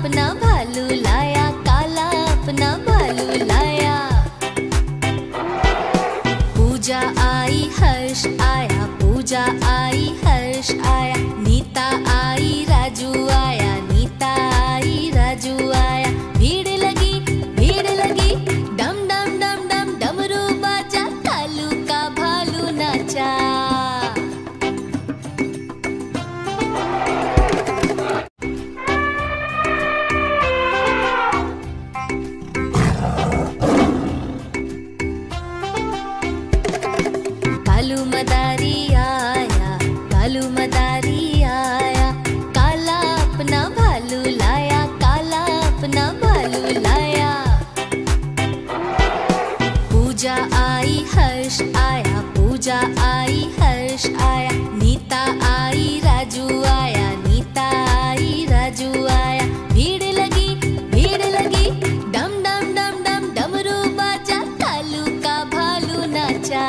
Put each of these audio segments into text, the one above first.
अपना भालू लाया, काला अपना भालू लाया। पूजा आई हर्ष आया, पूजा आई हर्ष आया। नीता आई राजू आया, नीता आई राजू आया। भीड़ लगी डम डम डम डम डमरू बाजा, कालू का भालू नाचा। कालू मदारी आया, कालू मदारी आया। काला अपना भालू लाया, काला अपना भालू लाया। पूजा आई हर्ष आया, पूजा आई हर्ष आया। नीता आई राजू आया, नीता आई राजू आया। भीड़ लगी डम डम डम डम डमरू बाजा, कालू का भालू नाचा।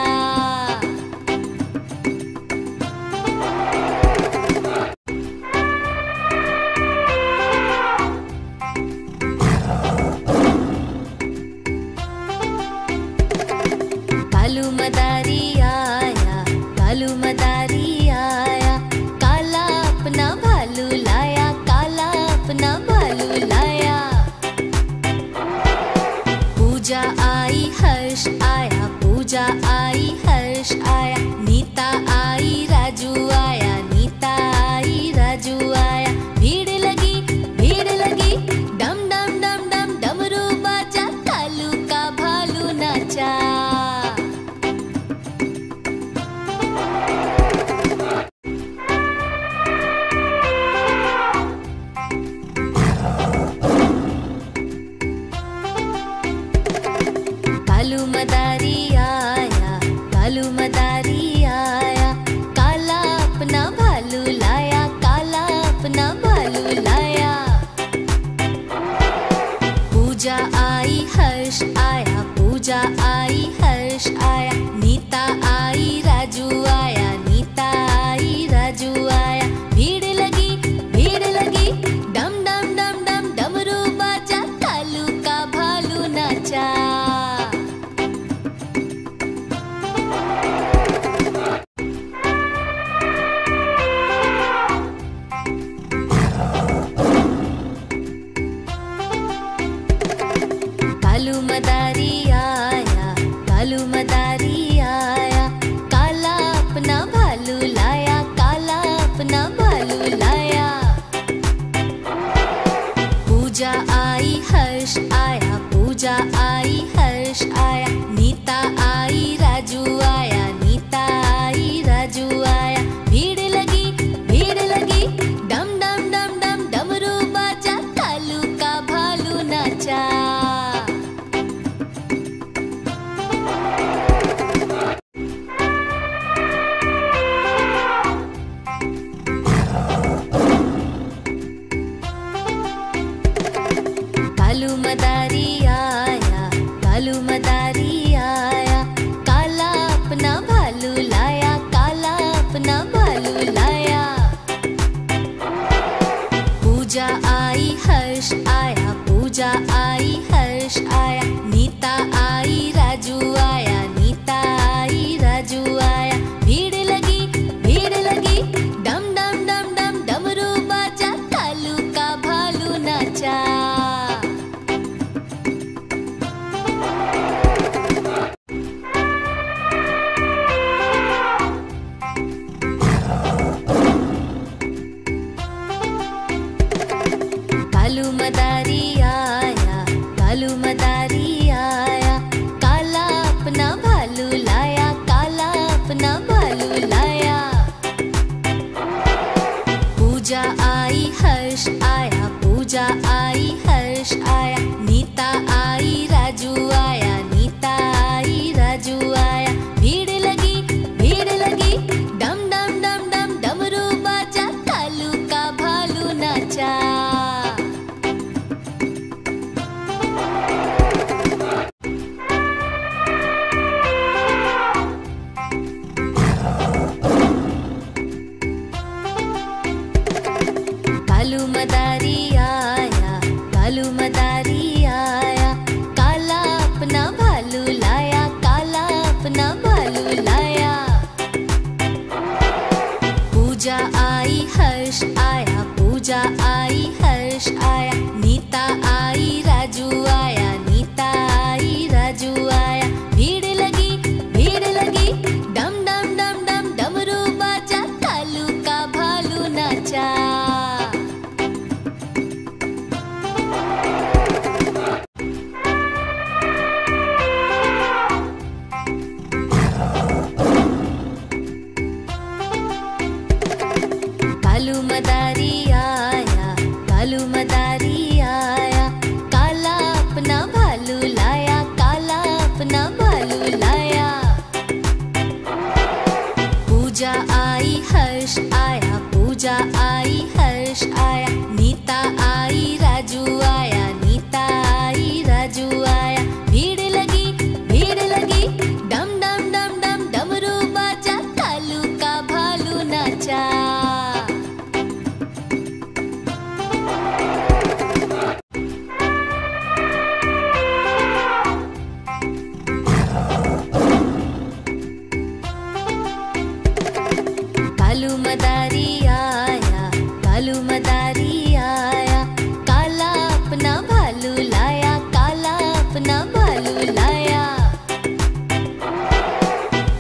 कालू मदारी आया, कालू मदारी आया। काला अपना भालू लाया, काला अपना भालू लाया। पूजा आई हर्ष आया, पूजा आई हर्ष आया। नीता आई राजू आया, नीता आई राजू आया। भीड़ लगी डम डम डम डम डमरू बाजा, कालू का भालू नाचा। कालू मदारी आया, कालू मदारी आया। काला अपना भालू लाया, काला अपना भालू लाया। पूजा आई हर्ष आया, पूजा आई हर्ष आया। नीता आई राजू आया, नीता आई राजू आया। भीड़ लगी डम डम डम डम डमरू बाजा, कालू का भालू नाचा। कालू मदारी आया, कालू मदारी आया। काला अपना भालू लाया, काला अपना भालू लाया। पूजा आई हर्ष आया, पूजा आई हर्ष आया। नीता आई राजू आया, नीता आई राजू आया। भीड़ लगी डम डम डम डम डमरू बाजा, कालू का भालू नाचा। कालू मदारी आया, कालू मदारी आया। काला अपना भालू लाया, काला अपना भालू लाया। पूजा आई हर्ष आया, पूजा आई हर्ष आया। नीता आई राजू आया, नीता आई राजू आया। भीड़ लगी डम डम डम डम डमरू बाजा, कालू का भालू नाचा। कालू मदारी आया, कालू मदारी आया। काला अपना भालू लाया, काला अपना भालू लाया। पूजा आई हर्ष आया, पूजा आई हर्ष आया। नीता आई राजू आया, नीता आई राजू आया। भीड़ लगी डम डम डम डम डमरू बाजा, कालू का भालू नाचा। कालू मदारी आया, पूजा आई हर्ष आया, नीता आई राजू आया, नीता आई राजू आया। भीड़ लगी डम डम डम डम डमरू बाजा, कालू का भालू नाचा। कालू मदारी आया, कालू मदारी आया, काला अपना भालू लाया, काला अपना भालू लाया।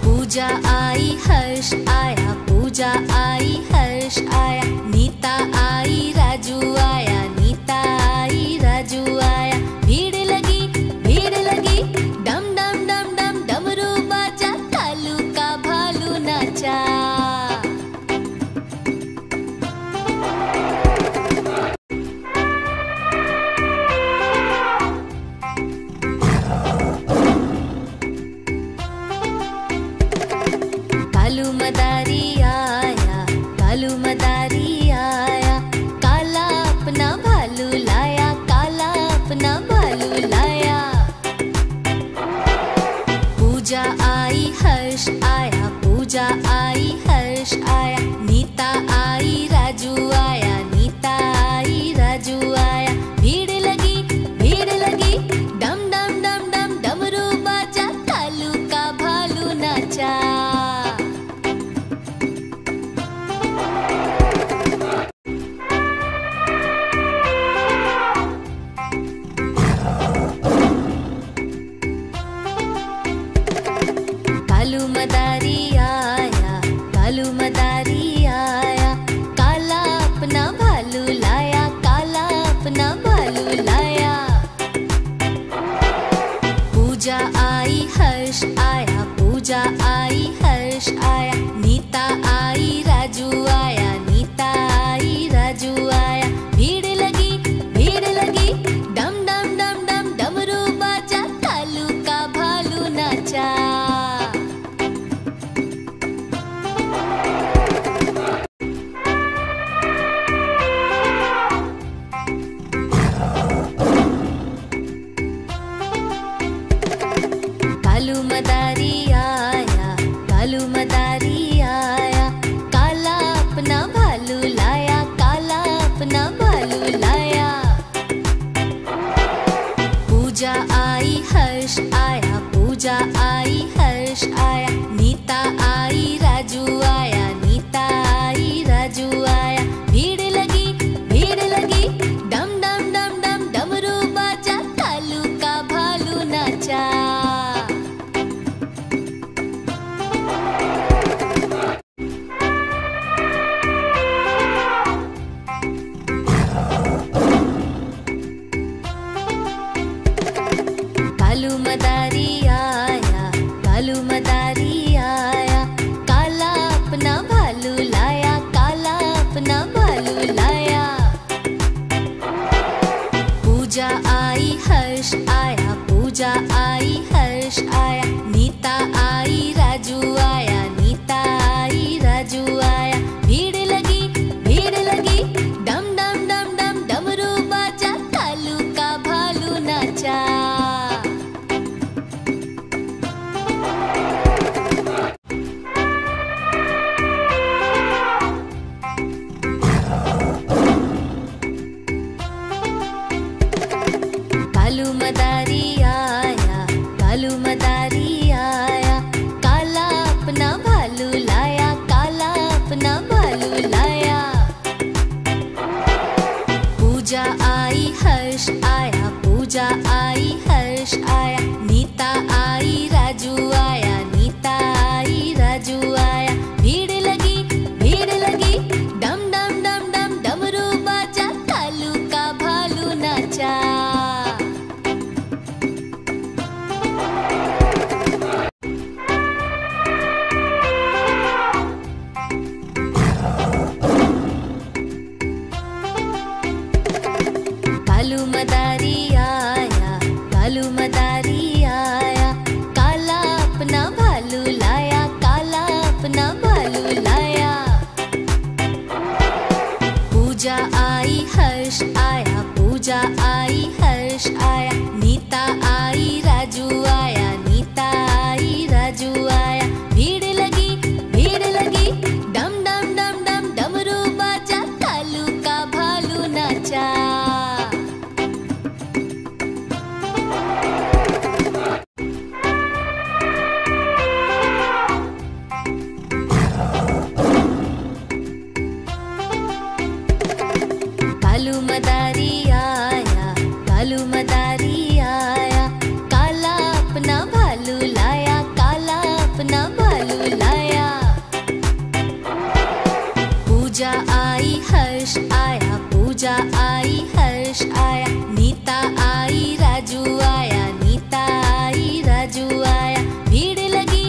पूजा आई हर्ष आया, पूजा आई हर्ष आया, नीता आई राजू आया, नीता आई राजू आया। भीड़ लगी डम डम डम डम डमरू बाजा, कालू का भालू नाचा। कालू मदारी आया, कालू मदारी आया, काला अपना भालू लाया, काला अपना भालू लाया। पूजा आई हर्ष आया, पूजा आई हर्ष आया, नीता आई राजू आया, नीता आई राजू आया। भीड़ लगी डम डम डम डम डमरू बाजा, कालू का भालू नाचा। कालू मदारी आया, कालू मदारी आया, काला अपना भालू लाया, काला अपना भालू लाया। पूजा आई हर्ष आया, पूजा आई हर्ष आया, नीता आई राजू आया, नीता आई राजू आया। भीड़ लगी डम डम डम डम डमरू बाजा, कालू का भालू नाचा। कालू मदारी आया, कालू मदारी आया, काला अपना भालू लाया, काला अपना भालू लाया। पूजा आई हर्ष आया, पूजा आई हर्ष आया, नीता आई राजू आया, नीता आई राजू आया। भीड़ लगी डम डम डम डम डमरू बाजा, कालू का भालू नाचा। कालू मदारी आया, कालू मदारी आया, काला अपना भालू लाया, काला अपना भालू लाया। पूजा आई हर्ष आया, पूजा आई हर्ष आया, नीता आई राजू आया, नीता आई राजू आया। भीड़ लगी डम डम डम डम डमरू बाजा, कालू का भालू नाचा। कालू मदारी आया, कालू मदारी आया, काला अपना भालू लाया, काला अपना भालू लाया। पूजा आई हर्ष आया, पूजा आई हर्ष आया, नीता आई राजू आया, नीता आई राजू आया। भीड़ लगी डम डम डम डम डमरू बाजा, कालू का भालू नाचा। कालू मदारी आया, कालू मदारी आया, काला अपना भालू लाया, काला अपना भालू लाया। पूजा आई हर्ष आया, नीता आई राजू आया, नीता आई राजू आया। भीड़ लगी डम डम डम डम डमरू बाजा, कालू का भालू नाचा। कालू मदारी आया, कालू मदारी आया, काला अपना भालू लाया, काला अपना भालू लाया। पूजा आई हर्ष आया, पूजा आई हर्ष आया, नीता आई राजू आया, नीता आई राजू आया। भीड़ लगी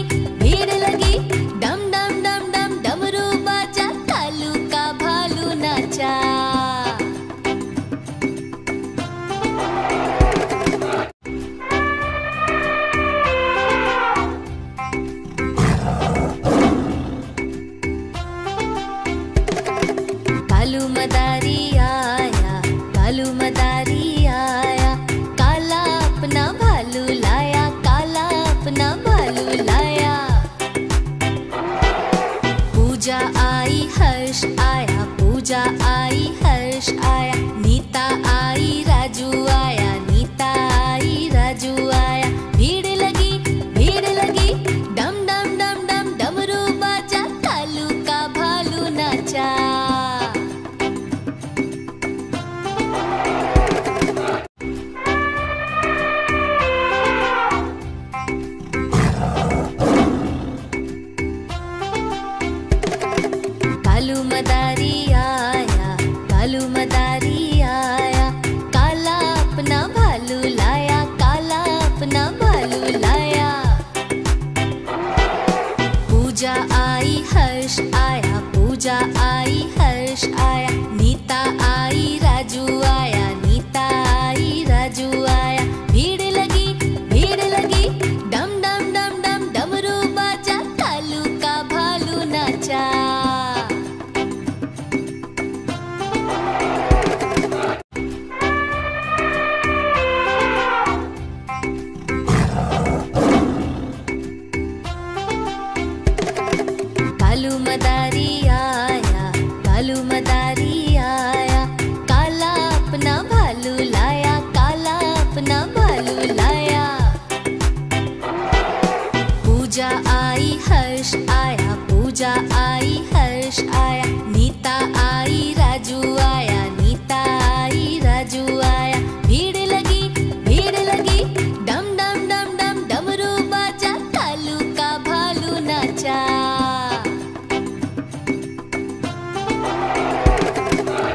डम डम डम डम डमरू बाजा, कालू का भालू नाचा। कालू मदारी आया, कालू मदारी आया, काला अपना भालू लाया, काला अपना भालू लाया। पूजा आई हर्ष आया, पूजा आई हर्ष आया, नीता आई राजू आया, नीता आई राजू आया। भीड़ लगी डम डम डम डम डमरू बाजा, कालू का भालू नाचा। कालू मदारी आया, कालू मदारी आया, काला अपना भालू लाया, काला अपना भालू लाया। पूजा आई हर्ष आया, पूजा आई हर्ष आया, नीता आई राजू आया, नीता आई राजू आया। भीड़ लगी डम डम डम डम डमरू बाजा, कालू का भालू नाचा। कालू मदारी आया, कालू मदारी आया, काला अपना भालू लाया, काला अपना भालू लाया। पूजा आई हर्ष आया, पूजा आई हर्ष आया, नीता आई